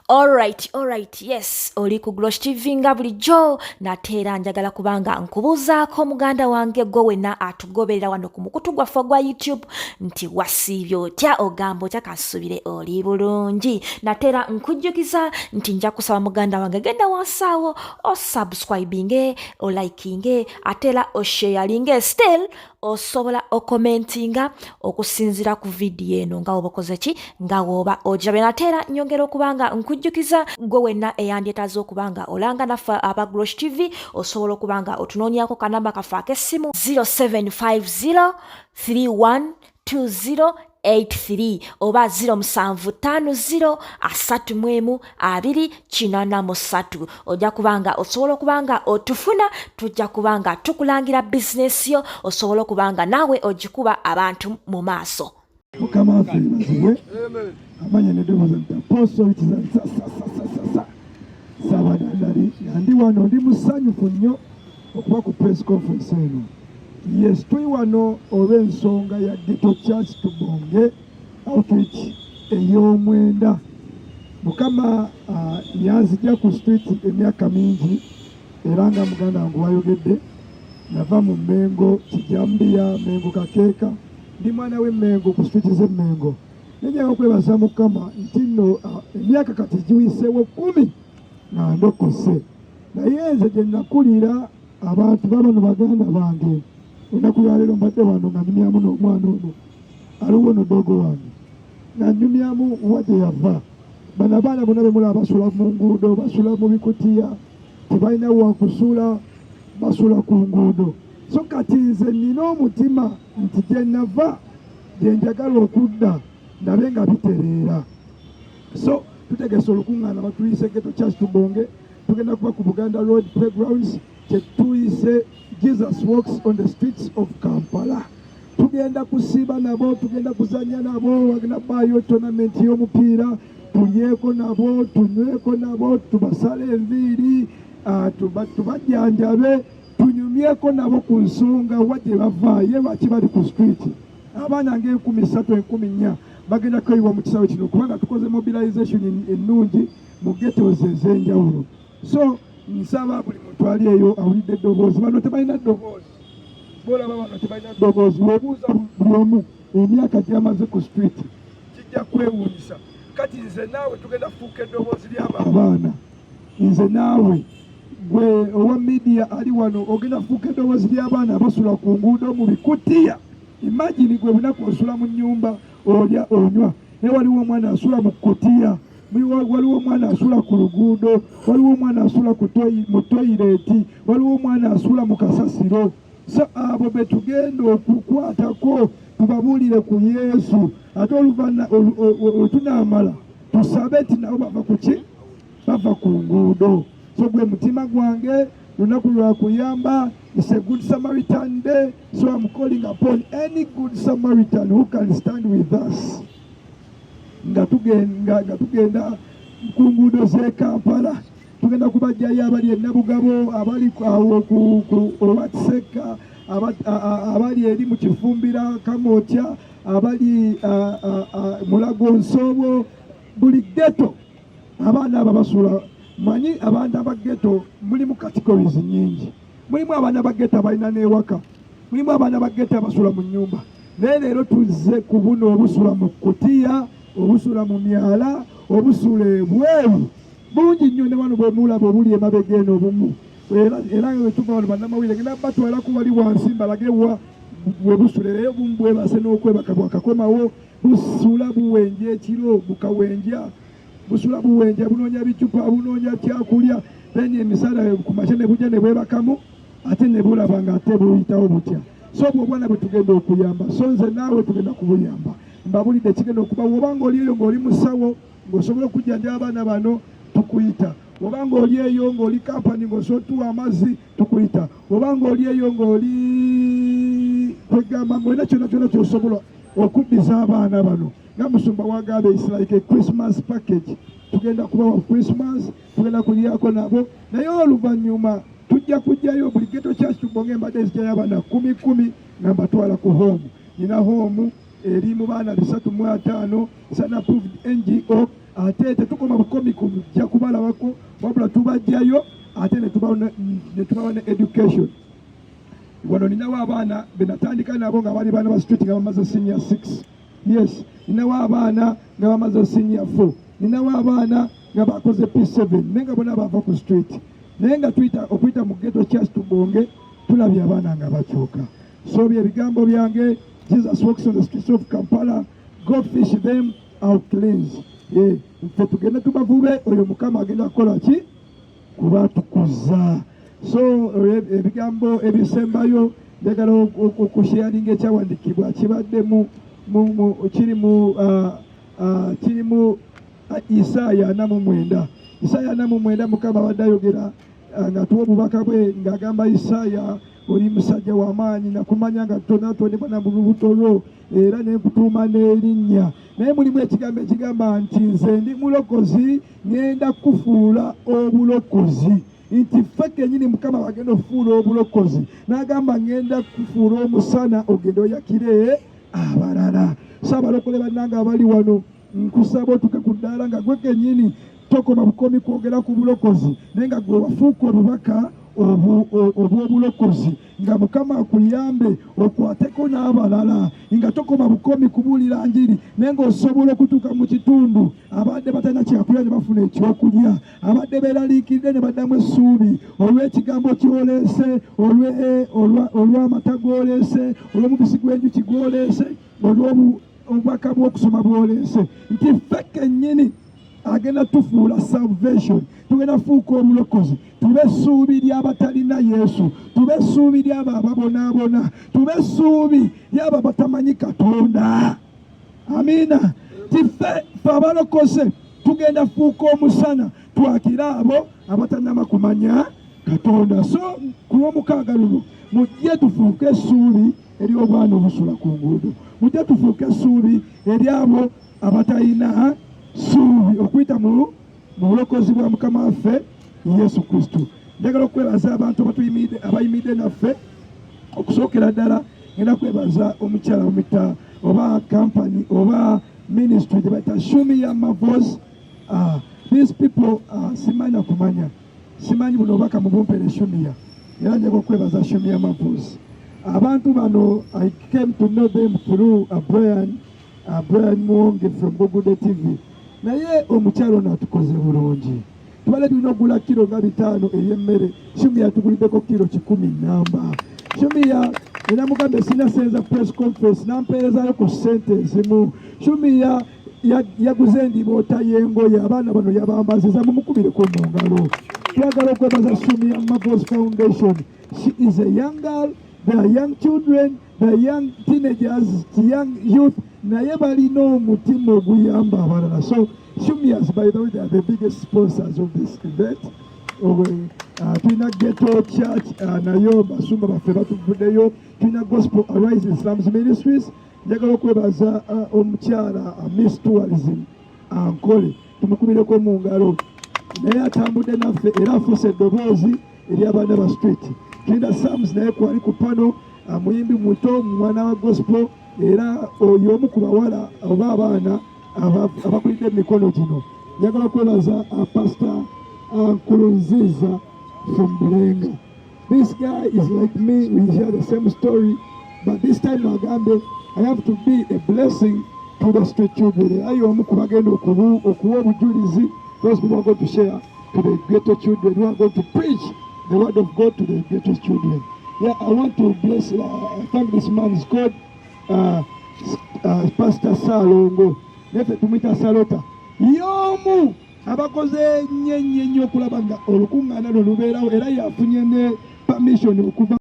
Alright, yes, oli ku Glosh TV nga bulijjo nateera njagala kubanga nkubuuzaako muganda wange gwe wenna atugoberera wano ku mukutu gwaffe gwa YouTube nti wasiibye otya ogamba otya kasubire oli bulungi. Nateera nkujjukiza nti nja kusaba muganda wange genda wansaawo osubscribinge olikinge ateera osharinge still osobola okomentinga okusinzira ku vidiyo eno nga oba okoze ki nga woba ojabe. Nateera nyongera okubanga nkujjukiza gwe wenna eyandyetaaze okubanga olanga naffe aba Glosh TV osobola okubanga otunoonyako kanamba kaffe ak'essimu 0750312083 oba 0750312083 ojja kubanga osobola okubanga otufuna tujja kubanga tukulangira bizinesi yo osobola okubanga naawe ogikuba abantu mu maaso. Mukama waffe mazibwe amanya neddoboozi nti Apostle Ssaabadandali ndi wano ndi musanyufu nnyo okuba ku press conference eno. Yes, tuli wano olw'ensonga ya Ghetto Church Tubonge outreach ey'omwenda. Mukama yanzigya ku street emyaka mingi era nga muganda wange wayogedde nava mu Mmengo Kijambiya Mmengo Kakeeka ndi mwana w'Emmengo ku street z'Emmengo. Nenjaga okwebaza Mukama nti nno emyaka kati giwiseewo 10 nga ndokose naye nze gye nakulira abantu babano baganda bange ennaku ya leero mbadde wano nga nyumyamu n'omwana ono aliwo no dogo wange nga nyumyamu wa gye yava. Bano abaana bonna be mulaba basula mu nguudo basula mu bikutiya tebalina wakusula basula ku nguudo. So kati nze nina omutima nti gye nava gye njagala okudda ndabe nga bitereera. So tutegese olukuŋŋaana batuyise Ghetto Church Tubonge tugenda kuba ku Buganda Road Playgrounds kye tuyise Jesus Walks on the Streets of Kampala. Tugenda kusiiba nabo tugenda kuzanya nabo wagenda baayo tournament y'omupiira tulyeko nabo tunyweko nabo tubasale enviiri tubajjanjabe tunyumyeko nabo ku nsonga wagye bava ye lwaki bali ku street. Abaana nga 13-14 bagenda kweyiwa mu kisawe kino kubanga tukoze mobilization ennungi mu ghettos ez'enjawulo. So nsaba buli muntu ali eyo awulidde eddoboozi. Bano tebalina ddoboozi, boolaba bano tebalina ddoboozi. Webuuza buli omu emyaka gy'amaze ku street kijja kwewuunyisa. Kati nze naawe tugenda kufuuka eddoboozi ly'abaana. Nze naawe gwe owa media ali wano ogenda kufuuka eddoboozi ly'abaana abasula ku nguudo mu bikutiya. Imagine gwe bunaku osula mu nnyumba olya onywa naye waliwo omwana asula mu kutiya, waliwo omwana asula ku luguudo, waliwo omwana asula mu toyireti, waliwo omwana asula mu kasasiro. So abo be tugenda okukwatako tubabuulire ku Yesu ate olutunaamala tusabe nti nabo bava ku ki? Bava ku nguudo. So gwe mutima gwange lunaku lwa kuyamba. It's a Good Samaritan Day, so I'm calling upon any Good Samaritan who can stand with us. Nga tugenda ku nguudo z'e Kampala tugenda kubajjayo abali e Nabugabo, abali awo ku Watseka, abali eri mu Kifumbira Kamotya, abali Mulago Nsobo, buli ghetto abaana abo basula. Manyi abaana ba ghetto mulimu categories nyingi. Mulimu abaana ba ghetto abalina n'ewaka, mulimu abaana ba ghetto abasula mu nnyumba. Naye leero tuzze ku buno obusula mu kutiya, obusula mu myala, obusula ebweru bungi nnyo. Ne wano bwe mulaba obuli emabega eno obumu era nga wetuva wano bannamawulire ngenda batwalaku wali wansi mbalage we busula. Era obumu bwebase n'okwebaka bwakakomawo busula buwenja ekiro bukawenja busula buwenja bunoonya bicupa bunoonya kyakulya then emisala ku makya ne bujja ne bwebakamu ate ne bulaba nga ate buyitawo butya. So obwo obwana bwe tugenda okuyamba. So nze naawe tugenda kubuyamba. Mbabulidde kigenda okuba wobanga oli eyo ng'oli musawo ng'osobola okujjanjaba abaana bano tukuyita. Wobanga oli eyo ng'oli kampani ng'osobola otuwa amazzi tukuyita. Wobanga oli eyo ng'oli kwegamba ng'olina kyonna kyonna ky'osobola okuddiza abaana bano. Nga musumba wagamba it's like a Christmas package. Tugenda kubawa Christmas, tugenda kulyako nabo. Naye oluvannyuma tujja kujjayo buli Ghetto Church Tubonge embadde zijjayo abaana 10 nga mbatwala ku home. Nina home eri mu baana 305 sana approved NGO ate tetukoma bukomi kujja kubalabako wabula tubajjayo ate ne tubawa ne education. Wano ninawo abaana benatandika nabo nga bali baana ba street nga bamaze senior 6. Yes, ninawo abaana nga bamaze senior 4. Ninawo abaana nga bakoze P7 nenga bona bava ku street. Nenga okuyita mu ghetto church tubonge tulabye abaana nga bakyuka. So bye bigambo byange. Jesus walks on the streets of Kampala. God fish them out cleanse. Ffe tugende tubavube oyo Mukama agenda kukola ki? Kubatukuza. So ebigambo ebisembayo njagala okusharinga ekyawandiikibwa kibadde kiri mu Isaaya 49. Isaaya 49 Mukama abadde ayogera ng'atuwa obubaka bwe ng'agamba Isaaya, oli musajja w'amaanyi, nakumanya nga tonatonebwa na mu lubuto lwo era ne nkutuuma n'erinnya. Naye mulimu ekigambo ekigamba nti nze ndi mulokozi, ngenda kufuula obulokozi. Nti ffe kennyini Mukama wagenda okufuula obulokozi. N'agamba ngenda kufuula omusana ogenda oyakire abalala. So abalokole bannange abali wano, nkusaba otuke ku ddaala nga gwe kennyini tokoma bukomi kwogera ku bulokozi, naye nga gwe wafuuka obubaka obw'obulokozi, nga Mukama akuyambe okwateko n'abalala, nga tokoma bukomi kubuulira njiri, naye ng'osobola okutuuka mu kitundu abadde batalina kyakulya ne bafuna ekyokulya, abadde beeraliikiridde ne baddamu essuubi olw'ekigambo kyoleese, olw'amata g'oleese, olw'omubisi gw'enjuki gw'oleese, olw'obubaka bw'okusoma bw'oleese, nti ffe kennyini agenda tufuula salvation, tugenda fuuka obulokozi, tube essuubi ly'abatalina Yesu, tube essuubi ly'abo ababonaabona, tube essuubi ly'abo abatamanyi Katonda. Amiina. Ffe abalokose tugenda fuuka omusana, twakire abo abatanama kumanya Katonda. So ku lw'omukaaga luno mujje tufuuke essuubi ery'obwana obusula ku nguudo, mujje tufuuke essuubi ery'abo abatalina suubi okuyita mu bulokozi bwa Mukama waffe Yesu Kristo. Njagala okwebaza abantu abayimiridde naffe. Okusookera ddala ngenda kwebaza omukyala omita oba kampani oba ministry gye bayita Shumia Mavos. These people simanyi kumanya, simanyi buno obubaka mubumpere Shumia, era njagala okwebaza Shumia Mavos. Abantu bano I came to know them through Brian Mwonge from Google TV. Naye omukyalo n'atukoze bulungi. Tubale tulina ogula kilo nga 5 ey'emmere. Shumia tuguliddeko kilo 10 namba. Shumia era mugambe sinasenza press conference nampeerezayo ku ssente ezimu. Shumia yaguze endiboota y'engoye, abaana bano yabambaziza, mumukubireko mu ngalo. Twagala okwebaza Shumia Mavos Foundation. She is a young girl, they are young children, they are young teenagers, young youth. Naye balina omutima oguyamba abalala. So Shumias, by the way, they are the biggest sponsors of this event. Tulina Ghetto Church nayo basumba baffe batuvuddeyo, tulina Gospel Arise Islam Ministries. Njagala okwebaza omukyala Miss Tourism Ankole, tumukubireko mu ngalo. Naye atambudde naffe era afuuse eddoboozi eri abaana ba street. Tulina Sams naye kwali ku pano, muyimbi muto, mwana wa gospel, era oyo omu ku bawala oba abaana abakulidde emikono gino. Njagala okwebaza Pastor Nkurunziza from Bulenga. This guy is like me, we share the same story, but this time agambe I have to be a blessing to the street children. Ayo omu ku bagenda okuwa obujulizi, those people are going to share to the ghetto children, who are going to preach the word of God to the ghetto children. Yeah, I want to bless, thank this man. He's called Pastor Salongo. Nefe tumita Salota. Yomu abakoze nnyo okulaba nga olukungaana luno lubeerawo, era yafunye ne permission okuva